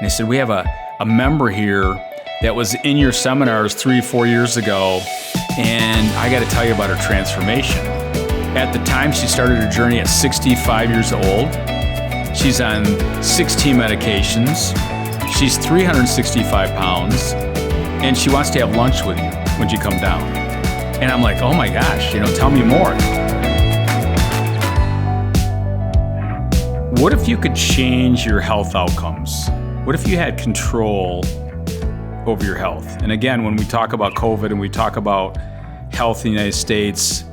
And he said, we have a member here that was in your seminars 3 or 4 years ago, and I got to tell you about her transformation. At the time, she started her journey at 65 years old. She's on 16 medications. She's 365 pounds, and she wants to have lunch with you when you come down. And I'm like, oh my gosh, tell me more. What if you could change your health outcomes? What if you had control over your health? And again, when we talk about COVID and we talk about health in the United States,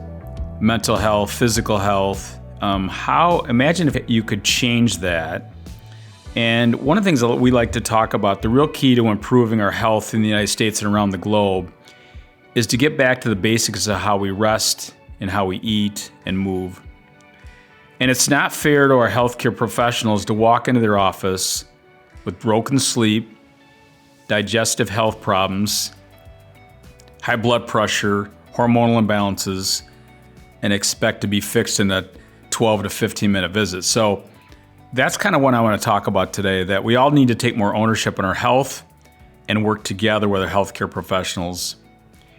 mental health, physical health, imagine if you could change that. And one of the things that we like to talk about, the real key to improving our health in the United States and around the globe, is to get back to the basics of how we rest and how we eat and move. And it's not fair to our healthcare professionals to walk into their office with broken sleep, digestive health problems, high blood pressure, hormonal imbalances, and expect to be fixed in a 12 to 15 minute visit. So that's kind of what I want to talk about today, that we all need to take more ownership in our health and work together with our healthcare professionals.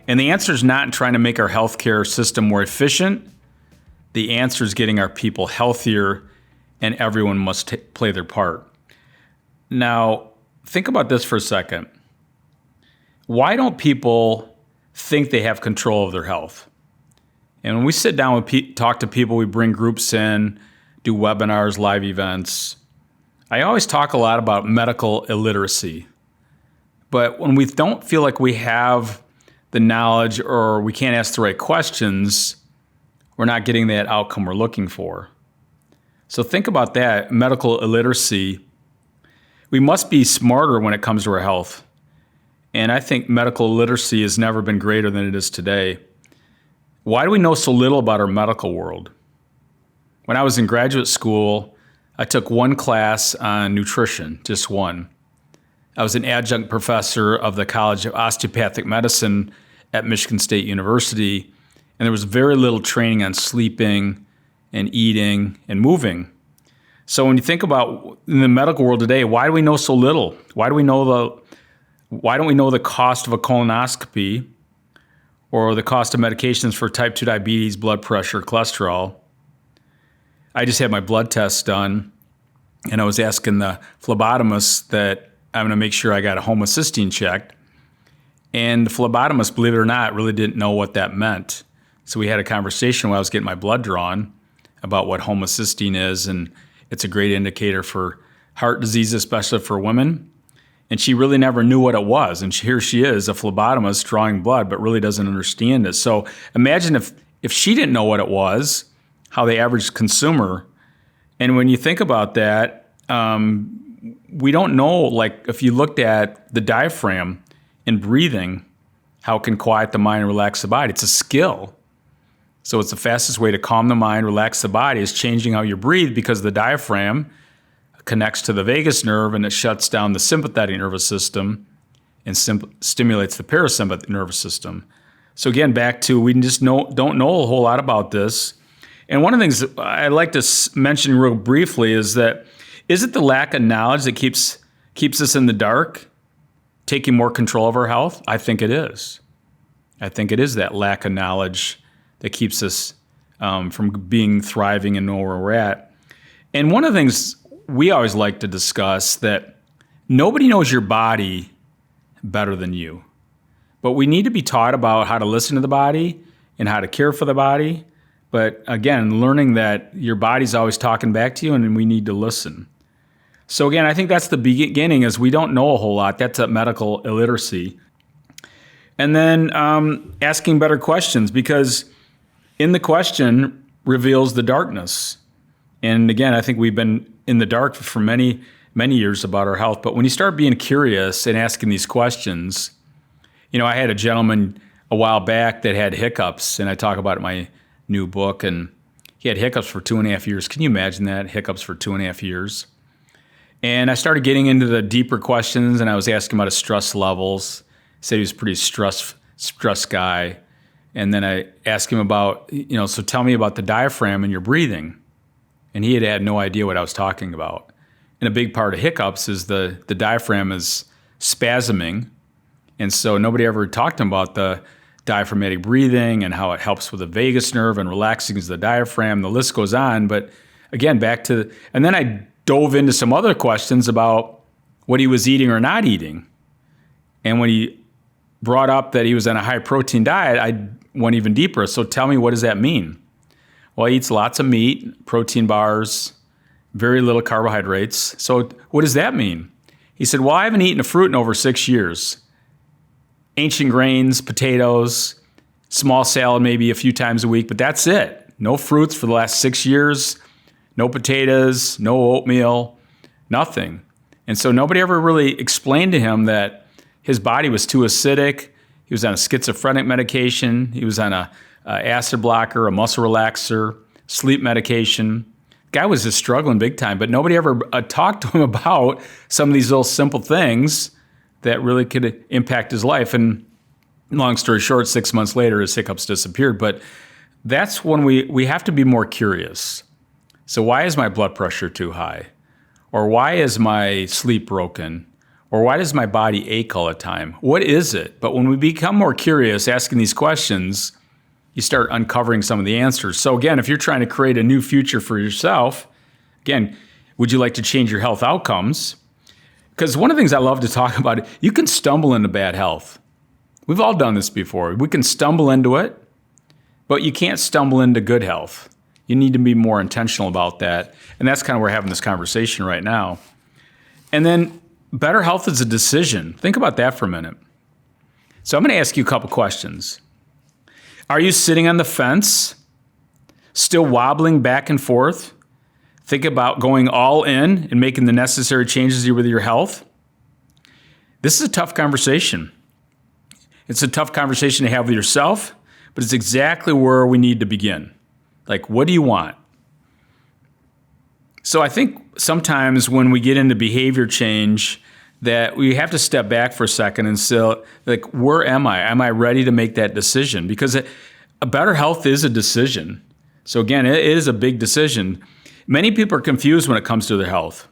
And the answer is not in trying to make our healthcare system more efficient. The answer is getting our people healthier, and everyone must play their part. Now, think about this for a second. Why don't people think they have control of their health? And when we sit down with talk to people, we bring groups in, do webinars, live events. I always talk a lot about medical illiteracy. But when we don't feel like we have the knowledge or we can't ask the right questions, we're not getting that outcome we're looking for. So think about that, medical illiteracy. We must be smarter when it comes to our health. And I think medical literacy has never been greater than it is today. Why do we know so little about our medical world? When I was in graduate school, I took one class on nutrition, just one. I was an adjunct professor of the College of Osteopathic Medicine at Michigan State University, and there was very little training on sleeping and eating and moving. So when you think about in the medical world today, why do we know so little? Why don't we know the cost of a colonoscopy or the cost of medications for type 2 diabetes, blood pressure, cholesterol? I just had my blood test done, and I was asking the phlebotomist that I'm going to make sure I got a homocysteine checked. And the phlebotomist, believe it or not, really didn't know what that meant. So we had a conversation while I was getting my blood drawn about what homocysteine is, and it's a great indicator for heart disease, especially for women. And she really never knew what it was. And here she is, a phlebotomist drawing blood, but really doesn't understand it. So imagine if she didn't know what it was, how the average consumer. And when you think about that, we don't know, like if you looked at the diaphragm in breathing, how it can quiet the mind and relax the body. It's a skill. So it's the fastest way to calm the mind, relax the body, is changing how you breathe, because the diaphragm connects to the vagus nerve and it shuts down the sympathetic nervous system and stimulates the parasympathetic nervous system. So again, back to we just don't know a whole lot about this. And one of the things that I'd like to mention real briefly is that, is it the lack of knowledge that keeps us in the dark, taking more control of our health? I think it is. I think it is that lack of knowledge that keeps us from being thriving and know where we're at. And one of the things we always like to discuss, that nobody knows your body better than you. But we need to be taught about how to listen to the body and how to care for the body. But again, learning that your body's always talking back to you and we need to listen. So again, I think that's the beginning, is we don't know a whole lot. That's a medical illiteracy. And then asking better questions, because in the question reveals the darkness. And again, I think we've been in the dark for many, many years about our health. But when you start being curious and asking these questions, I had a gentleman a while back that had hiccups, and I talk about it in my new book, and he had hiccups for 2.5 years. Can you imagine that? Hiccups for 2.5 years. And I started getting into the deeper questions, and I was asking about his stress levels. He said he was a pretty stress guy. And then I asked him about, so tell me about the diaphragm in your breathing. And he had no idea what I was talking about. And a big part of hiccups is the diaphragm is spasming. And so nobody ever talked to him about the diaphragmatic breathing and how it helps with the vagus nerve and relaxing the diaphragm. The list goes on. But again, and then I dove into some other questions about what he was eating or not eating. And when he brought up that he was on a high protein diet, I went even deeper. So tell me, what does that mean? Well, he eats lots of meat, protein bars, very little carbohydrates. So what does that mean? He said, well, I haven't eaten a fruit in over 6 years. Ancient grains, potatoes, small salad maybe a few times a week, but that's it. No fruits for the last 6 years, no potatoes, no oatmeal, nothing. And so nobody ever really explained to him that his body was too acidic. He was on a schizophrenic medication. He was on a acid blocker, a muscle relaxer, sleep medication. Guy was just struggling big time, but nobody ever talked to him about some of these little simple things that really could impact his life. And long story short, 6 months later, his hiccups disappeared. But that's when we have to be more curious. So why is my blood pressure too high? Or why is my sleep broken? Or why does my body ache all the time? What is it? But when we become more curious, asking these questions, you start uncovering some of the answers. So again, if you're trying to create a new future for yourself, again, would you like to change your health outcomes? Because one of the things I love to talk about, you can stumble into bad health. We've all done this before. We can stumble into it, but you can't stumble into good health. You need to be more intentional about that. And that's kind of where we're having this conversation right now. And then better health is a decision. Think about that for a minute. So I'm going to ask you a couple questions. Are you sitting on the fence, still wobbling back and forth? Think about going all in and making the necessary changes with your health. This is a tough conversation. It's a tough conversation to have with yourself, but it's exactly where we need to begin. Like, what do you want? So I think sometimes when we get into behavior change, that we have to step back for a second and say, like, where am I? Am I ready to make that decision? Because a better health is a decision. So again, it is a big decision. Many people are confused when it comes to their health.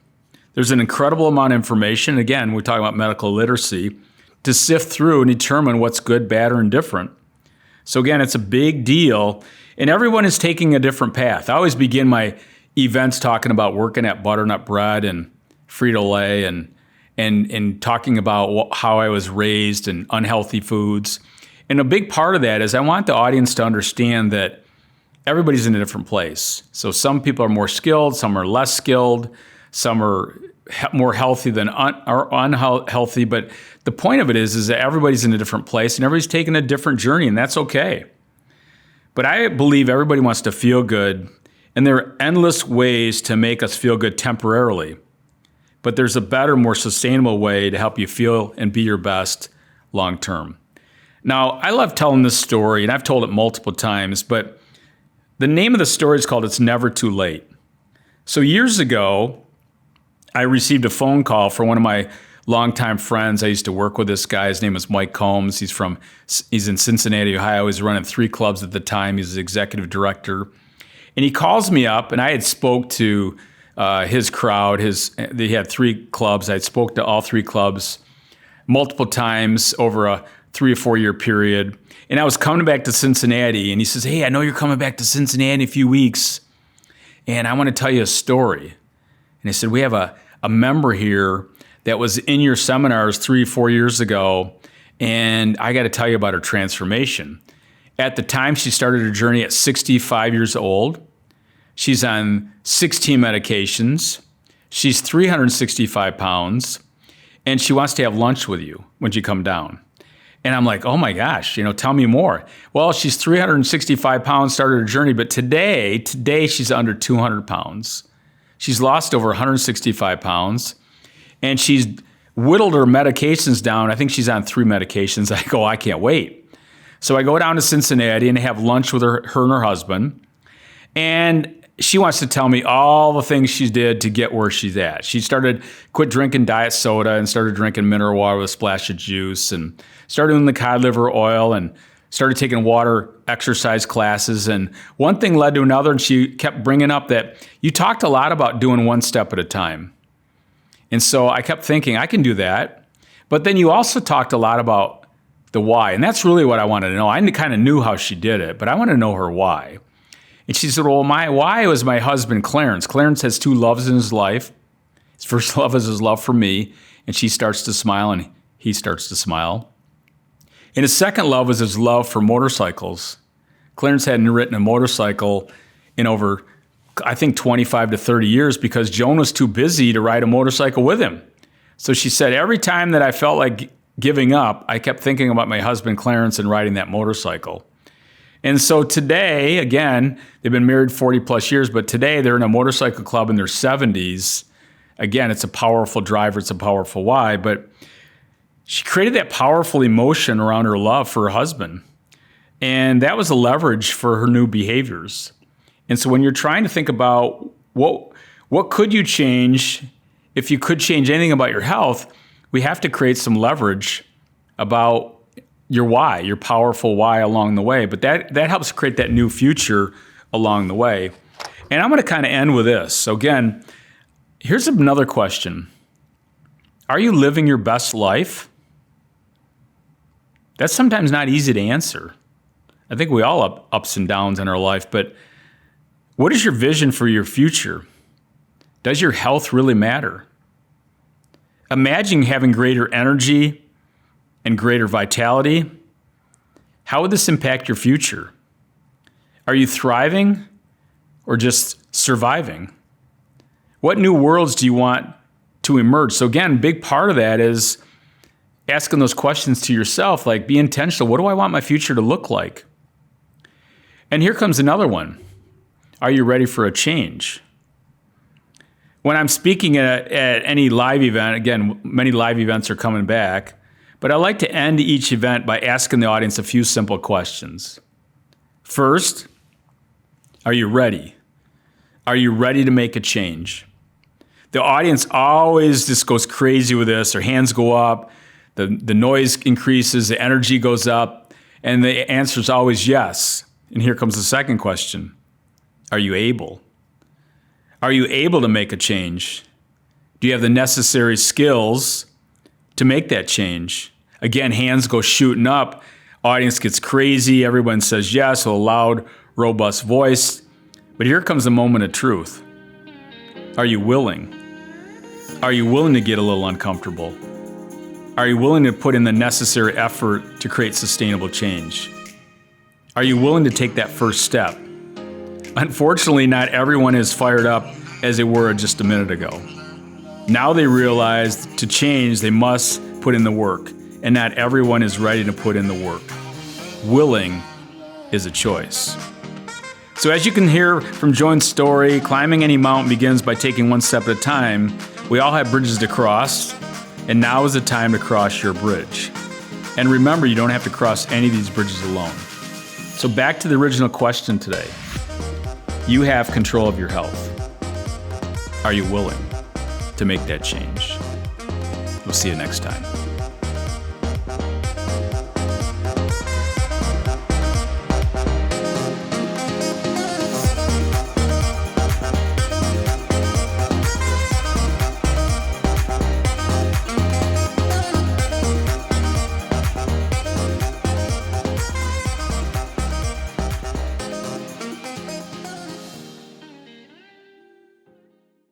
There's an incredible amount of information. Again, we're talking about medical literacy to sift through and determine what's good, bad, or indifferent. So again, it's a big deal. And everyone is taking a different path. I always begin my events talking about working at butternut bread and Frito-Lay and talking about how I was raised and unhealthy foods. And a big part of that is I want the audience to understand that everybody's in a different place. So some people are more skilled, some are less skilled, some are more healthy than unhealthy. But the point of it is that everybody's in a different place and everybody's taking a different journey, and that's okay. But I believe everybody wants to feel good, and there are endless ways to make us feel good temporarily. But there's a better, more sustainable way to help you feel and be your best long term. Now, I love telling this story, and I've told it multiple times, but the name of the story is called It's Never Too Late. So years ago, I received a phone call from one of my longtime friends. I used to work with this guy. His name is Mike Combs. He's in Cincinnati, Ohio. He was running 3 clubs at the time. He's the executive director. And he calls me up, and I had spoke to his crowd. They had 3 clubs. I spoke to all 3 clubs multiple times over a 3 or 4 year period. And I was coming back to Cincinnati, and he says, "Hey, I know you're coming back to Cincinnati in a few weeks, and I want to tell you a story." And I said, "We have a member here that was in your seminars 3 or 4 years ago, and I got to tell you about her transformation." At the time, she started her journey at 65 years old. She's on 16 medications. She's 365 pounds, and she wants to have lunch with you when you come down. And I'm like, oh my gosh, tell me more. Well, she's 365 pounds, started her journey, but today she's under 200 pounds. She's lost over 165 pounds, and she's whittled her medications down. I think she's on 3 medications. I go, I can't wait. So I go down to Cincinnati and have lunch with her and her husband. And she wants to tell me all the things she did to get where she's at. She quit drinking diet soda and started drinking mineral water with a splash of juice, and started doing the cod liver oil and started taking water exercise classes. And one thing led to another, and she kept bringing up that you talked a lot about doing one step at a time. And so I kept thinking, I can do that. But then you also talked a lot about the why. And that's really what I wanted to know. I kind of knew how she did it, but I want to know her why. And she said, well, my why was my husband, Clarence. Clarence has two loves in his life. His first love is his love for me, and she starts to smile, and he starts to smile. And his second love was his love for motorcycles. Clarence hadn't ridden a motorcycle in over, I think, 25 to 30 years because Joan was too busy to ride a motorcycle with him. So she said, every time that I felt like giving up, I kept thinking about my husband, Clarence, and riding that motorcycle. And so today, again, they've been married 40 plus years, but today they're in a motorcycle club in their 70s. Again, it's a powerful driver, it's a powerful why, but she created that powerful emotion around her love for her husband. And that was a leverage for her new behaviors. And so when you're trying to think about what could you change, if you could change anything about your health, we have to create some leverage about your why, your powerful why along the way. But that helps create that new future along the way. And I'm going to kind of end with this. So again, here's another question. Are you living your best life? That's sometimes not easy to answer. I think we all have ups and downs in our life, but what is your vision for your future? Does your health really matter? Imagine having greater energy and greater vitality. How would this impact your future? Are you thriving or just surviving? What new worlds do you want to emerge? So again, a big part of that is asking those questions to yourself, like be intentional. What do I want my future to look like? And here comes another one. Are you ready for a change? When I'm speaking at any live event, again, many live events are coming back, but I like to end each event by asking the audience a few simple questions. First, are you ready? Are you ready to make a change? The audience always just goes crazy with this. Their hands go up, the noise increases, the energy goes up, and the answer is always yes. And here comes the second question. Are you able? Are you able to make a change? Do you have the necessary skills to make that change? Again, hands go shooting up, audience gets crazy, everyone says yes, with a loud, robust voice. But here comes the moment of truth. Are you willing? Are you willing to get a little uncomfortable? Are you willing to put in the necessary effort to create sustainable change? Are you willing to take that first step? Unfortunately, not everyone is fired up as they were just a minute ago. Now they realize to change, they must put in the work, and not everyone is ready to put in the work. Willing is a choice. So as you can hear from Joan's story, climbing any mountain begins by taking one step at a time. We all have bridges to cross, and now is the time to cross your bridge. And remember, you don't have to cross any of these bridges alone. So back to the original question today. You have control of your health. Are you willing to make that change? We'll see you next time.